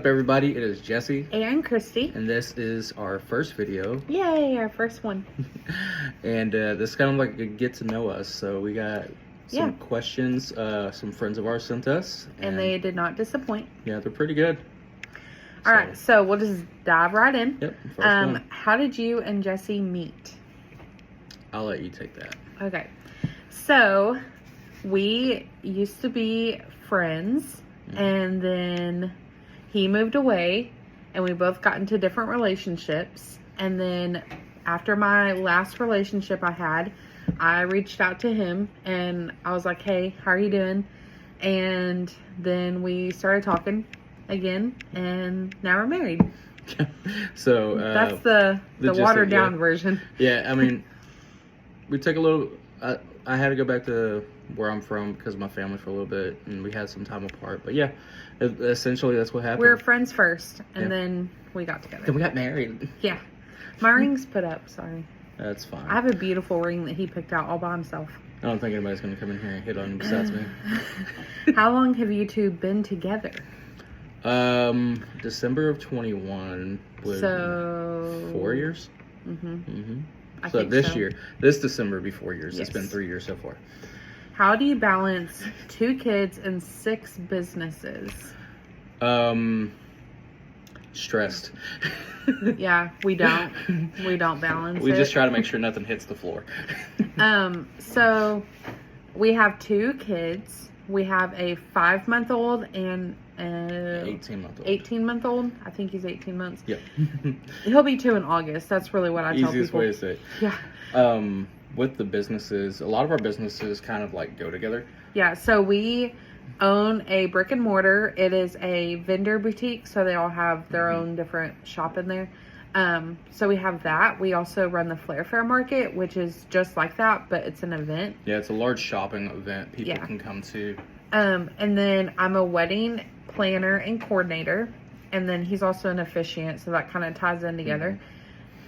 Up everybody, it is Jesse And Christy. and this is our first video. Yay, our first one. And this is kind of like a get to know us, so we got some questions some friends of ours sent us, and they did not disappoint. Yeah, they're pretty good. All right, so we'll just dive right in. Yep, first one. How did you and Jesse meet? I'll let you take that. Okay, so we used to be friends, and then he moved away, and we both got into different relationships. And then after my last relationship I had, I reached out to him, and I was like, hey, how are you doing? And then we started talking again, and now we're married. So that's the watered down version. Yeah, I mean, we took a little... I had to go back to where I'm from because of my family for a little bit, and we had some time apart. But yeah, essentially that's what happened. We were friends first, and then we got together. Then we got married. Yeah. My ring's put up, sorry. That's fine. I have a beautiful ring that he picked out all by himself. I don't think anybody's going to come in here and hit on him besides me. How long have you two been together? December of 21 was 4 years. So this year, this December be 4 years. Yes. It's been 3 years so far. How do you balance 2 kids and 6 businesses? Stressed. Yeah, we don't balance we just try to make sure nothing hits the floor. So we have 2 kids. We have a 5-month-old and 18-month-old. 18-month-old. I think he's 18 months. Yep. He'll be 2 in August. That's really what I tell people. Easiest way to say it. Yeah. With the businesses, a lot of our businesses kind of like go together. Yeah. So we own a brick and mortar. It is a vendor boutique, so they all have their own different shop in there. So we have that. We also run the Flair Fair Market, which is just like that, but it's an event. Yeah, it's a large shopping event people can come to. And then I'm a wedding planner and coordinator, and then he's also an officiant, so that kind of ties in together.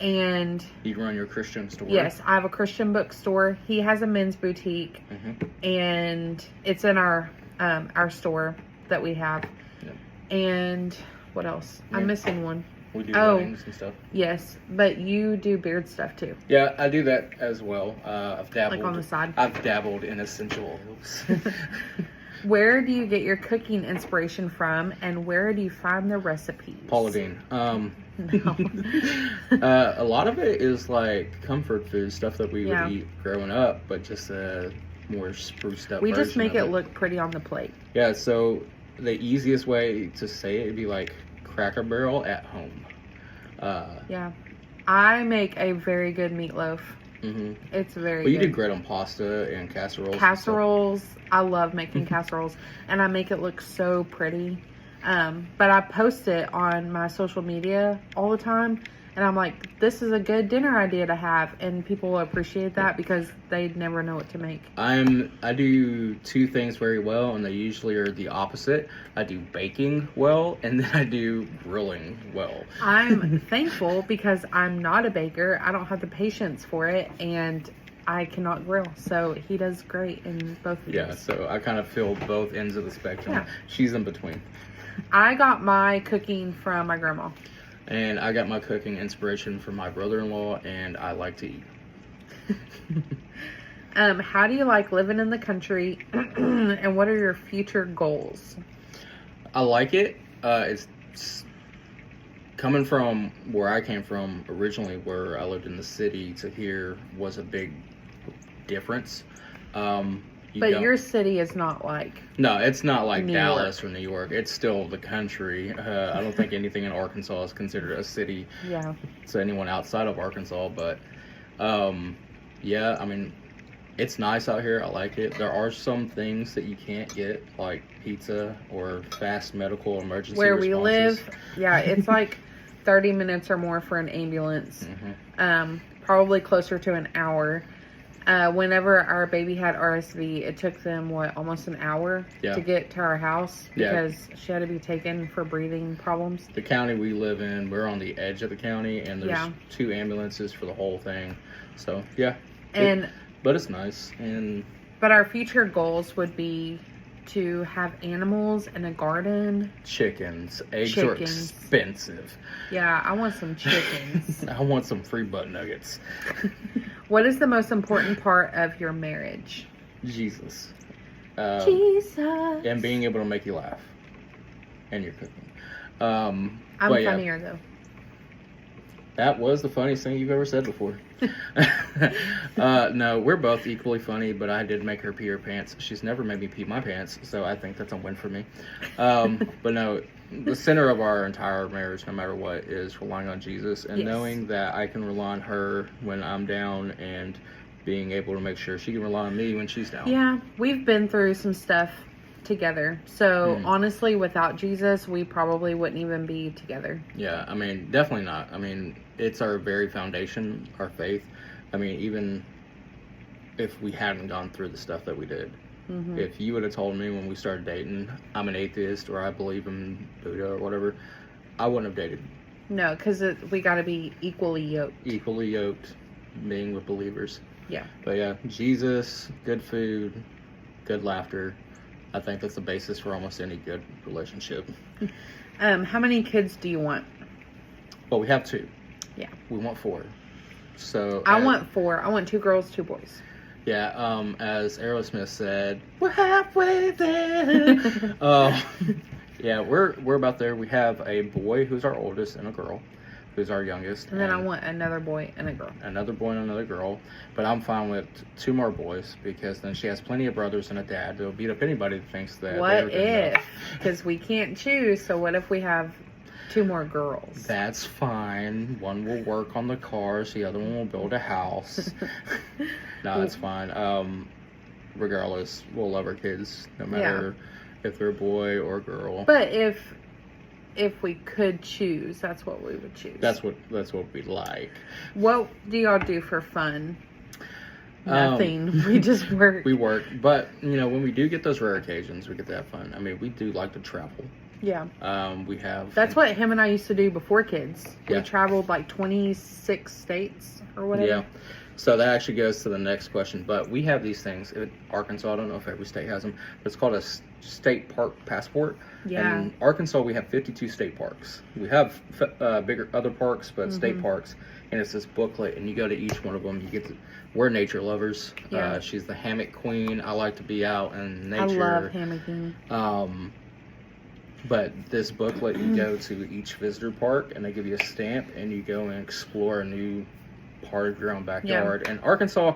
And you run your Christian store. Yes, I have a Christian bookstore. He has a men's boutique, and it's in our store that we have. And what else? I'm missing one. We do weddings and stuff. Yes, but you do beard stuff too. Yeah, I do that as well. I've dabbled. Like on the side? I've dabbled in essential oils. Where do you get your cooking inspiration from, and where do you find the recipes? Paula Deen. No. A lot of it is like comfort food, stuff that we would eat growing up, but just more spruced up. We just make it look pretty on the plate. Yeah, so the easiest way to say it would be like Cracker Barrel at home. Yeah, I make a very good meatloaf. It's very good. You do great on pasta and casseroles. Casseroles, I love making casseroles, and I make it look so pretty. But I post it on my social media all the time, and I'm like, this is a good dinner idea to have, and people will appreciate that because they never know what to make. I do 2 things very well, and they usually are the opposite. I do baking well, and then I do grilling well. I'm thankful because I'm not a baker. I don't have the patience for it, and I cannot grill. So he does great in both of these. Yeah, so I kind of feel both ends of the spectrum. Yeah. She's in between. I got my cooking from my grandma. And I got my cooking inspiration from my brother-in-law, and I like to eat. How do you like living in the country, and what are your future goals? I like it. It's coming from where I came from originally, where I lived in the city, to here was a big difference. But your city is not like... No, it's not like Dallas or New York. It's still the country. I don't think anything in Arkansas is considered a city to anyone outside of Arkansas. But, yeah, I mean, it's nice out here. I like it. There are some things that you can't get, like pizza or fast medical emergency Where responses. we live, yeah, it's like 30 minutes or more for an ambulance. Probably closer to an hour. Whenever our baby had RSV, it took them, almost an hour to get to our house because she had to be taken for breathing problems. The county we live in, we're on the edge of the county, and there's 2 ambulances for the whole thing. So, yeah. But it's nice. But our future goals would be to have animals and a garden. Chickens. Eggs are expensive. Yeah, I want some chickens. I want some free butt nuggets. What is the most important part of your marriage? Jesus. Jesus. And being able to make you laugh. And your cooking. I'm funnier, though. That was the funniest thing you've ever said before. No, we're both equally funny, but I did make her pee her pants. She's never made me pee my pants, so I think that's a win for me. But no, the center of our entire marriage, no matter what, is relying on Jesus and knowing that I can rely on her when I'm down and being able to make sure she can rely on me when she's down. Yeah, we've been through some stuff together. So honestly, without Jesus, we probably wouldn't even be together. Yeah, I mean, definitely not. I mean, it's our very foundation, our faith. I mean, even if we hadn't gone through the stuff that we did, if you would have told me when we started dating, I'm an atheist or I believe in Buddha or whatever, I wouldn't have dated. No, because we got to be equally yoked. Equally yoked, being with believers. Yeah. But yeah, Jesus, good food, good laughter. I think that's the basis for almost any good relationship. How many kids do you want? Well, we have 2. Yeah. We want 4. So I want 4. I want 2 girls, 2 boys. Yeah. As Aerosmith said, we're halfway there. Yeah, we're about there. We have a boy who's our oldest and a girl who's our youngest. And then I want another boy and a girl. Another boy and another girl. But I'm fine with 2 more boys because then she has plenty of brothers and a dad. They'll beat up anybody that thinks that. What if? Because we can't choose. So what if we have 2 more girls? That's fine. One will work on the cars. The other one will build a house. No, it's fine. Regardless, we'll love our kids no matter if they're a boy or a girl. But if we could choose, that's what we would choose. That's what we'd like. What do y'all do for fun? Nothing. We just work. We work, but when we do get those rare occasions, we get to have fun. I mean, we do like to travel. Yeah. We have. That's what him and I used to do before kids. Yeah. We traveled like 26 states or whatever. Yeah. So that actually goes to the next question. But we have these things in Arkansas. I don't know if every state has them, but it's called a state park passport. Yeah. In Arkansas, we have 52 state parks. We have bigger other parks, but state parks. And it's this booklet, and you go to each one of them. You get to. We're nature lovers. Yeah. She's the hammock queen. I like to be out in nature. I love hammocking. But this booklet, you go to each visitor park, and they give you a stamp, and you go and explore a new part of your own backyard. And Arkansas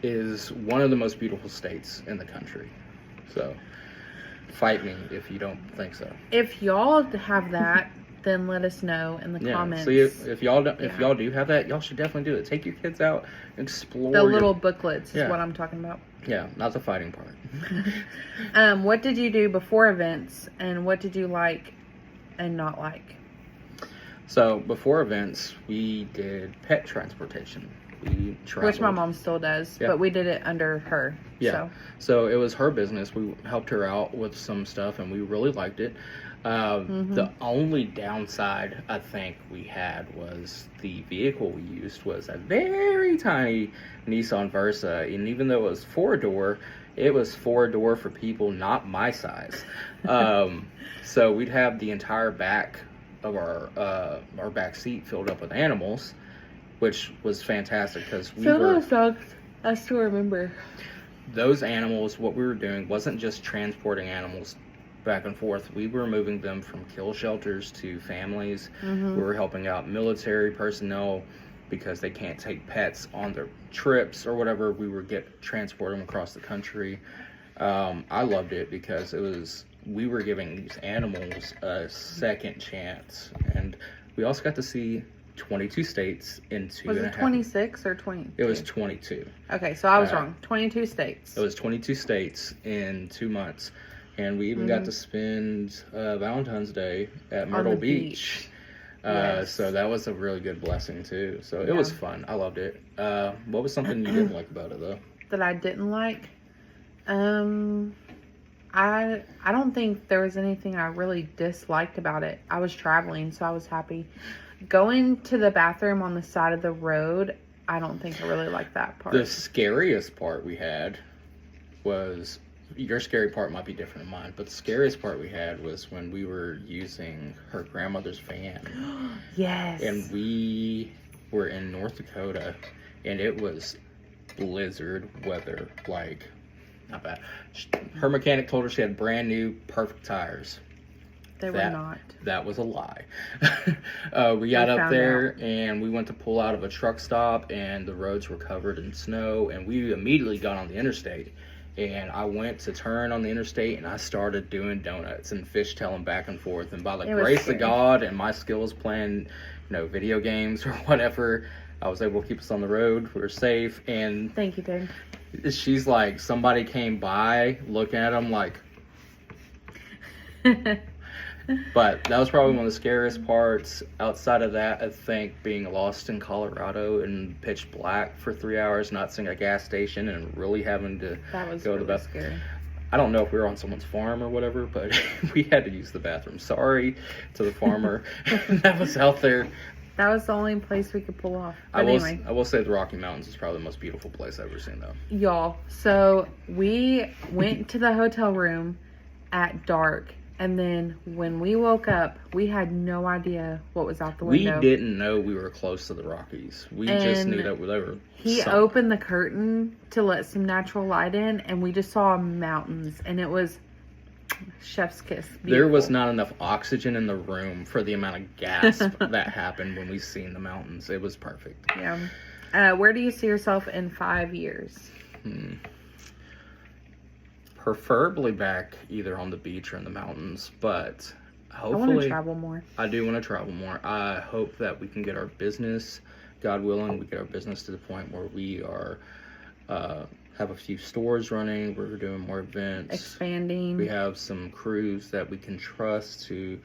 is one of the most beautiful states in the country. So, fight me if you don't think so. If y'all have that, then let us know in the comments. So if y'all do have that, y'all should definitely do it. Take your kids out, explore the little booklets is what I'm talking about. Yeah, not the fighting part. What did you do before events, and what did you like and not like? So before events, we did pet transportation. We traveled. Which my mom still does, but we did it under her. Yeah. So it was her business. We helped her out with some stuff, and we really liked it. The only downside I think we had was the vehicle we used was a very tiny Nissan Versa, and even though it was 4-door, it was 4-door for people not my size. So we'd have the entire back of our back seat filled up with animals, which was fantastic because those dogs, I still remember. Those animals, what we were doing wasn't just transporting animals back and forth. We were moving them from kill shelters to families. We were helping out military personnel because they can't take pets on their trips or whatever. We were transporting them across the country. I loved it because we were giving these animals a second chance, and we also got to see 22 states in 2.5 Was it 26 or 20? It was 22. Okay, so I was wrong. 22 states. It was 22 states in 2 months. And we even got to spend Valentine's Day at Myrtle Beach. So that was a really good blessing, too. So it was fun. I loved it. What was something you didn't like about it, though? That I didn't like? I don't think there was anything I really disliked about it. I was traveling, so I was happy. Going to the bathroom on the side of the road, I don't think I really liked that part. The scariest part we had was your scary part might be different than mine, but the scariest part we had was when we were using her grandmother's van. Yes. And we were in North Dakota, and it was blizzard weather, like, not bad. Her mechanic told her she had brand new, perfect tires. They were not. That was a lie. We got up there and we went to pull out of a truck stop, and the roads were covered in snow, and we immediately got on the interstate. And I went to turn on the interstate, and I started doing donuts and fishtailing back and forth. And by the grace of God and my skills playing, video games or whatever, I was able to keep us on the road. We were safe. And thank you, Dave. She's like, somebody came by looking at them like. But that was probably one of the scariest parts. Outside of that, I think being lost in Colorado in pitch black for 3 hours, not seeing a gas station, and really having to go to the bathroom. Scary. I don't know if we were on someone's farm or whatever, but we had to use the bathroom. Sorry to the farmer that was out there. That was the only place we could pull off. But anyway. I will say the Rocky Mountains is probably the most beautiful place I've ever seen, though. Y'all, so we went to the hotel room at dark. And then when we woke up, we had no idea what was out the window. We didn't know we were close to the Rockies. We just knew that they were. He opened the curtain to let some natural light in, and we just saw mountains, and it was chef's kiss. Beautiful. There was not enough oxygen in the room for the amount of gas that happened when we seen the mountains. It was perfect. Yeah. Where do you see yourself in 5 years? Preferably back either on the beach or in the mountains, but hopefully I want to travel more. I do want to travel more. I hope that we can get our business, God willing, we get our business to the point where we are have a few stores running. We're doing more events, expanding. We have some crews that we can trust to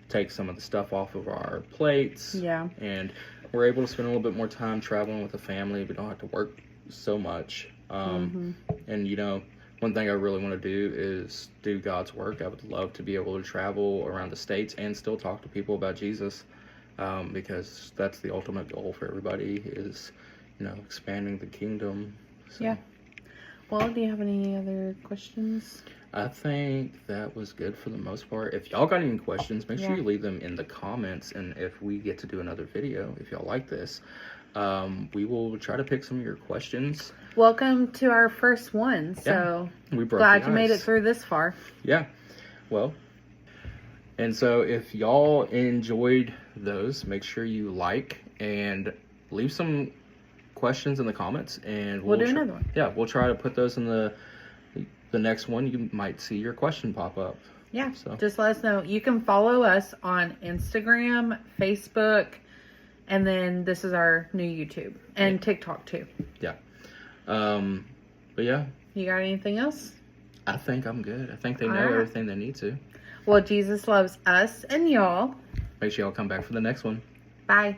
take some of the stuff off of our plates. Yeah, and we're able to spend a little bit more time traveling with the family. We don't have to work so much. And one thing I really want to do is do God's work. I would love to be able to travel around the States and still talk to people about Jesus, because that's the ultimate goal for everybody is, expanding the kingdom. So, yeah. Well, do you have any other questions? I think that was good for the most part. If y'all got any questions, make sure you leave them in the comments. And if we get to do another video, if y'all like this, we will try to pick some of your questions. Welcome to our first one. So we broke glad you made it through this far. Yeah. Well, and so if y'all enjoyed those, make sure you like and leave some questions in the comments, and we'll do another one. Yeah, we'll try to put those in the next one. You might see your question pop up. Yeah. So just let us know. You can follow us on Instagram, Facebook, and then this is our new YouTube and TikTok too. Yeah. But yeah. You got anything else? I think I'm good. I think they know everything they need to. Well, Jesus loves us and y'all. Make sure y'all come back for the next one. Bye.